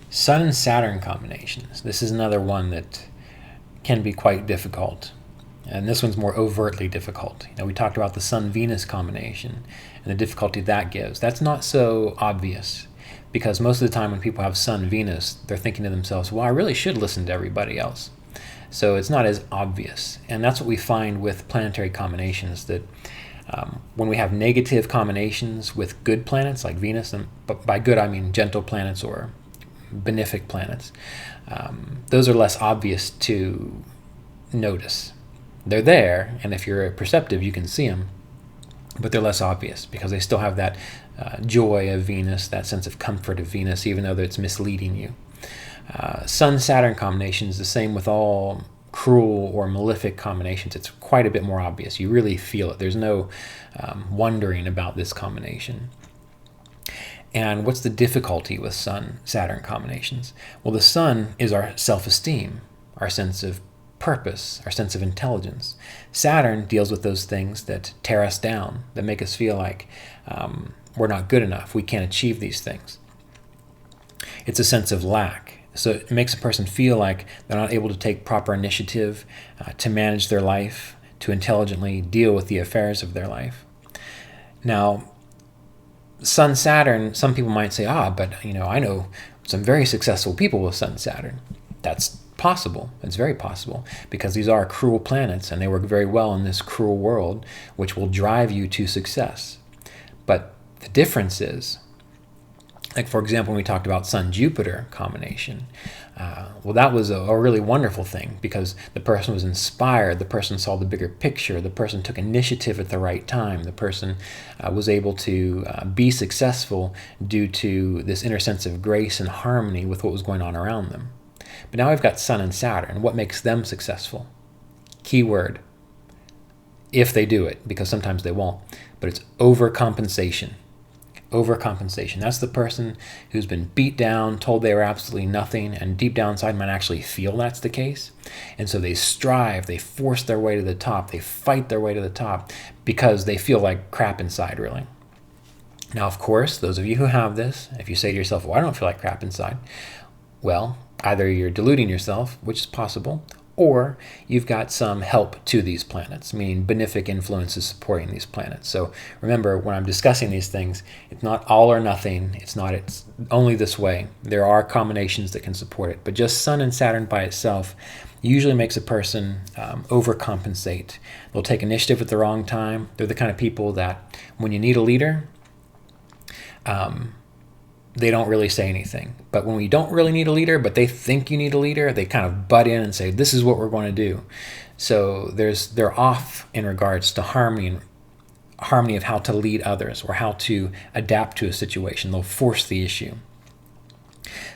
Sun and Saturn combinations. This is another one that can be quite difficult. And this one's more overtly difficult. We talked about the Sun-Venus combination and the difficulty that gives. That's not so obvious because most of the time when people have Sun-Venus, they're thinking to themselves, well, I really should listen to everybody else. So it's not as obvious. And that's what we find with planetary combinations, that when we have negative combinations with good planets like Venus, and by good I mean gentle planets or benefic planets, those are less obvious to notice. They're there, and if you're perceptive, you can see them, but they're less obvious because they still have that joy of Venus, that sense of comfort of Venus, even though it's misleading you. Sun-Saturn combination is the same with all cruel or malefic combinations. It's quite a bit more obvious. You really feel it. There's no wondering about this combination. And what's the difficulty with Sun-Saturn combinations? Well, the Sun is our self-esteem, our sense of purpose, our sense of intelligence. Saturn deals with those things that tear us down, that make us feel like we're not good enough, we can't achieve these things. It's a sense of lack. So it makes a person feel like they're not able to take proper initiative to manage their life, to intelligently deal with the affairs of their life. Now, Sun-Saturn, some people might say, but I know some very successful people with Sun-Saturn. That's possible. It's very possible because these are cruel planets and they work very well in this cruel world, which will drive you to success. But the difference is, like for example, when we talked about Sun-Jupiter combination, well, that was a really wonderful thing because the person was inspired, the person saw the bigger picture, the person took initiative at the right time, the person was able to be successful due to this inner sense of grace and harmony with what was going on around them. But now we've got Sun and Saturn. What makes them successful? Keyword, if they do it, because sometimes they won't, but it's overcompensation. Overcompensation. That's the person who's been beat down, told they were absolutely nothing, and deep down inside might actually feel that's the case. And so they strive, they force their way to the top, they fight their way to the top because they feel like crap inside, really. Now, of course, those of you who have this, if you say to yourself, well, I don't feel like crap inside, well, either you're deluding yourself, which is possible, or you've got some help to these planets, meaning benefic influences supporting these planets. So remember, when I'm discussing these things, it's not all or nothing. It's only this way. There are combinations that can support it, but just Sun and Saturn by itself usually makes a person overcompensate. They'll take initiative at the wrong time. They're the kind of people that when you need a leader, they don't really say anything. But when we don't really need a leader, but they think you need a leader, they kind of butt in and say, this is what we're going to do. So they're off in regards to harmony of how to lead others or how to adapt to a situation. They'll force the issue.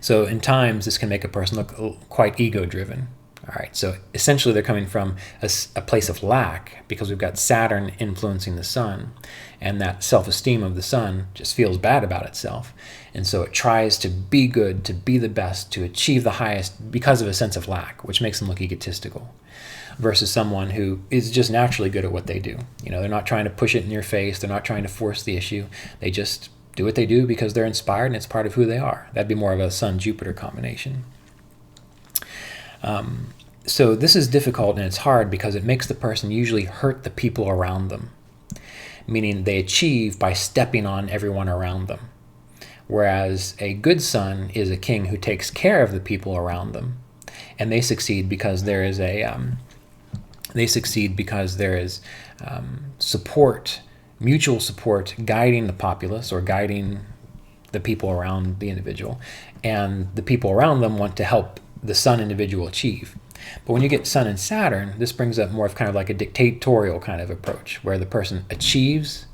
So in times, this can make a person look quite ego-driven. All right, so essentially they're coming from a place of lack because we've got Saturn influencing the Sun, and that self-esteem of the Sun just feels bad about itself. And so it tries to be good, to be the best, to achieve the highest because of a sense of lack, which makes them look egotistical, versus someone who is just naturally good at what they do. They're not trying to push it in your face. They're not trying to force the issue. They just do what they do because they're inspired and it's part of who they are. That'd be more of a Sun-Jupiter combination. So this is difficult and it's hard because it makes the person usually hurt the people around them, meaning they achieve by stepping on everyone around them. Whereas a good Sun is a king who takes care of the people around them, and they succeed because there is support, mutual support, guiding the populace or guiding the people around the individual, and the people around them want to help the Sun individual achieve. But when you get Sun and Saturn, this brings up more of kind of like a dictatorial kind of approach where the person achieves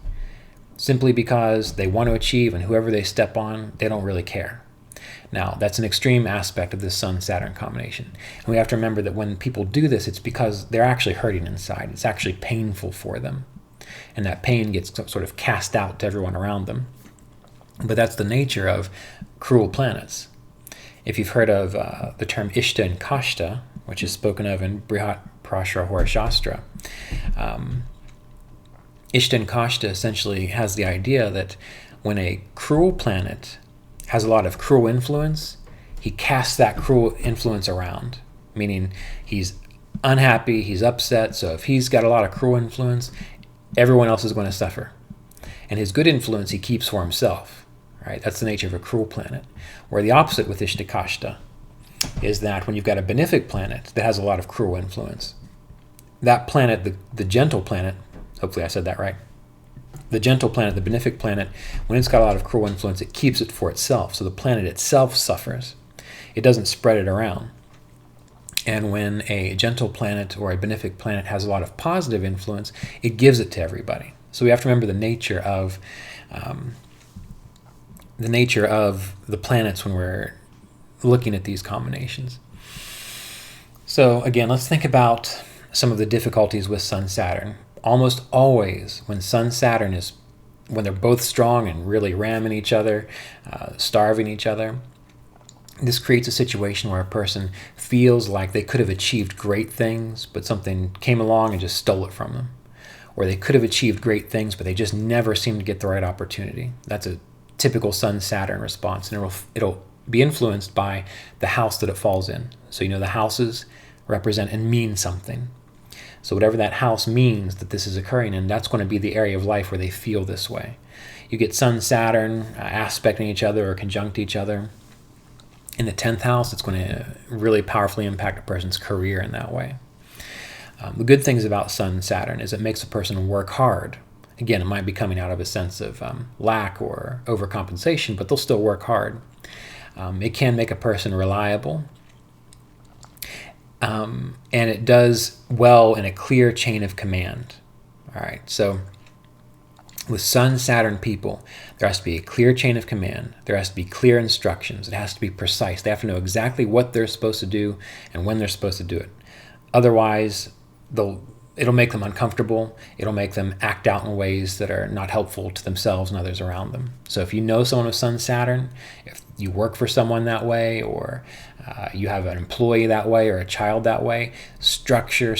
simply because they want to achieve, and whoever they step on, they don't really care. Now, that's an extreme aspect of this Sun-Saturn combination. And we have to remember that when people do this, it's because they're actually hurting inside. It's actually painful for them. And that pain gets sort of cast out to everyone around them. But that's the nature of cruel planets. If you've heard of the term Ishta and Kashta, which is spoken of in Brihat Prashara Hora Shastra, Ishta and Kashta essentially has the idea that when a cruel planet has a lot of cruel influence, he casts that cruel influence around, meaning he's unhappy, he's upset. So if he's got a lot of cruel influence, everyone else is going to suffer. And his good influence he keeps for himself. Right? That's the nature of a cruel planet. Where the opposite with Ishtakashta is that when you've got a benefic planet that has a lot of cruel influence, that planet, the gentle planet, hopefully I said that right, the gentle planet, the benefic planet, when it's got a lot of cruel influence, it keeps it for itself. So the planet itself suffers. It doesn't spread it around. And when a gentle planet or a benefic planet has a lot of positive influence, it gives it to everybody. So we have to remember the nature of the planets when we're looking at these combinations. So again, let's think about some of the difficulties with Sun-Saturn. Almost always when Sun-Saturn when they're both strong and really ramming each other, starving each other, this creates a situation where a person feels like they could have achieved great things, but something came along and just stole it from them. Or they could have achieved great things, but they just never seem to get the right opportunity. That's a typical Sun-Saturn response, and it'll be influenced by the house that it falls in. So the houses represent and mean something. So whatever that house means that this is occurring in, that's going to be the area of life where they feel this way. You get Sun-Saturn aspecting each other or conjunct each other. In the 10th house, it's going to really powerfully impact a person's career in that way. The good things about Sun-Saturn is it makes a person work hard. Again, it might be coming out of a sense of lack or overcompensation, but they'll still work hard. It can make a person reliable. And it does well in a clear chain of command. All right, so with Sun-Saturn people, there has to be a clear chain of command. There has to be clear instructions. It has to be precise. They have to know exactly what they're supposed to do and when they're supposed to do it. Otherwise, it'll make them uncomfortable. It'll make them act out in ways that are not helpful to themselves and others around them. So if you know someone with Sun-Saturn, if you work for someone that way, or you have an employee that way, or a child that way, structure.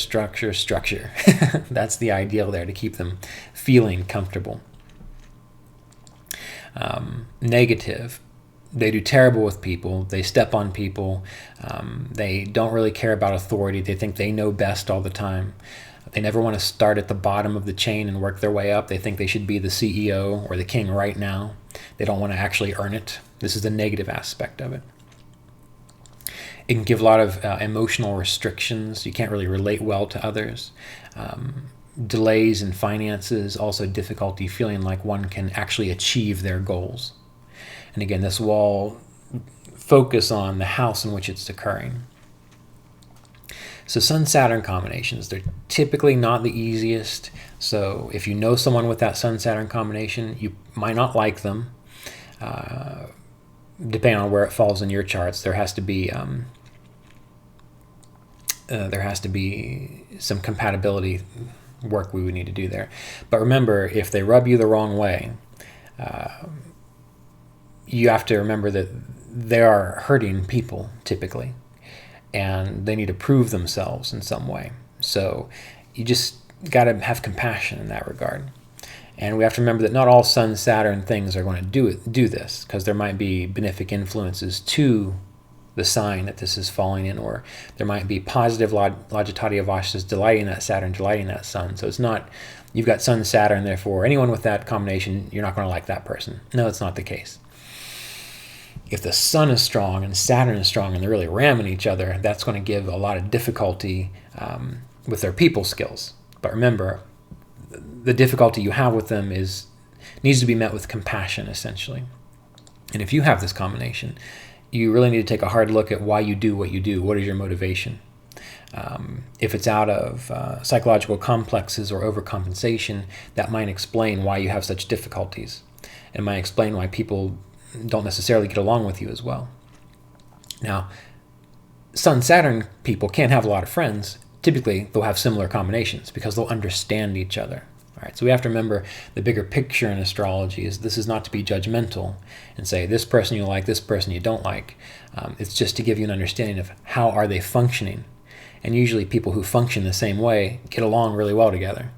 That's the ideal there, to keep them feeling comfortable. Negative. They do terrible with people. They step on people. They don't really care about authority. They think they know best all the time. They never want to start at the bottom of the chain and work their way up. They think they should be the CEO or the king right now. They don't want to actually earn it. This is the negative aspect of it. It can give a lot of emotional restrictions. You can't really relate well to others. Delays in finances, also difficulty feeling like one can actually achieve their goals. And again, this will all focus on the house in which it's occurring. So Sun-Saturn combinations, they're typically not the easiest. So if you know someone with that Sun-Saturn combination, you might not like them. Depending on where it falls in your charts, there has to be some compatibility work we would need to do there. But remember, if they rub you the wrong way, you have to remember that they are hurting people typically, and they need to prove themselves in some way. So you just got to have compassion in that regard. And we have to remember that not all Sun-Saturn things are going to do this, because there might be benefic influences to the sign that this is falling in, or there might be positive Logitati Avashtas delighting that Saturn, delighting that Sun. So it's not, you've got Sun-Saturn, therefore anyone with that combination, you're not going to like that person. No, it's not the case. If the Sun is strong and Saturn is strong and they're really ramming each other, that's going to give a lot of difficulty with their people skills. But remember, the difficulty you have with them needs to be met with compassion, essentially. And if you have this combination, you really need to take a hard look at why you do what you do. What is your motivation? If it's out of psychological complexes or overcompensation, that might explain why you have such difficulties. It might explain why people don't necessarily get along with you as well. Now, Sun-Saturn people can't have a lot of friends. Typically, they'll have similar combinations because they'll understand each other. All right, so we have to remember the bigger picture in astrology is this is not to be judgmental and say this person you like, this person you don't like. It's just to give you an understanding of how are they functioning. And usually people who function the same way get along really well together.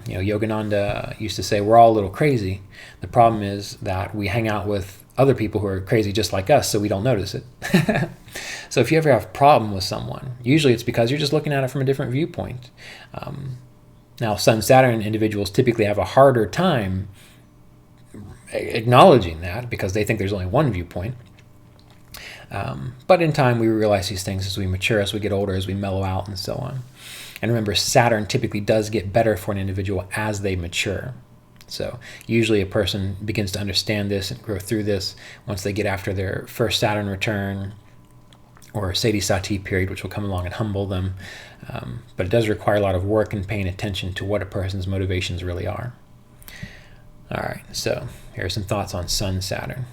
Yogananda used to say we're all a little crazy. The problem is that we hang out with other people who are crazy just like us, so we don't notice it. So if you ever have a problem with someone, usually it's because you're just looking at it from a different viewpoint. Now, Sun-Saturn individuals typically have a harder time acknowledging that because they think there's only one viewpoint. But in time, we realize these things as we mature, as we get older, as we mellow out, and so on. And remember, Saturn typically does get better for an individual as they mature. So usually a person begins to understand this and grow through this once they get after their first Saturn return or Sati Sati period, which will come along and humble them. But it does require a lot of work and paying attention to what a person's motivations really are. All right, so here are some thoughts on Sun-Saturn.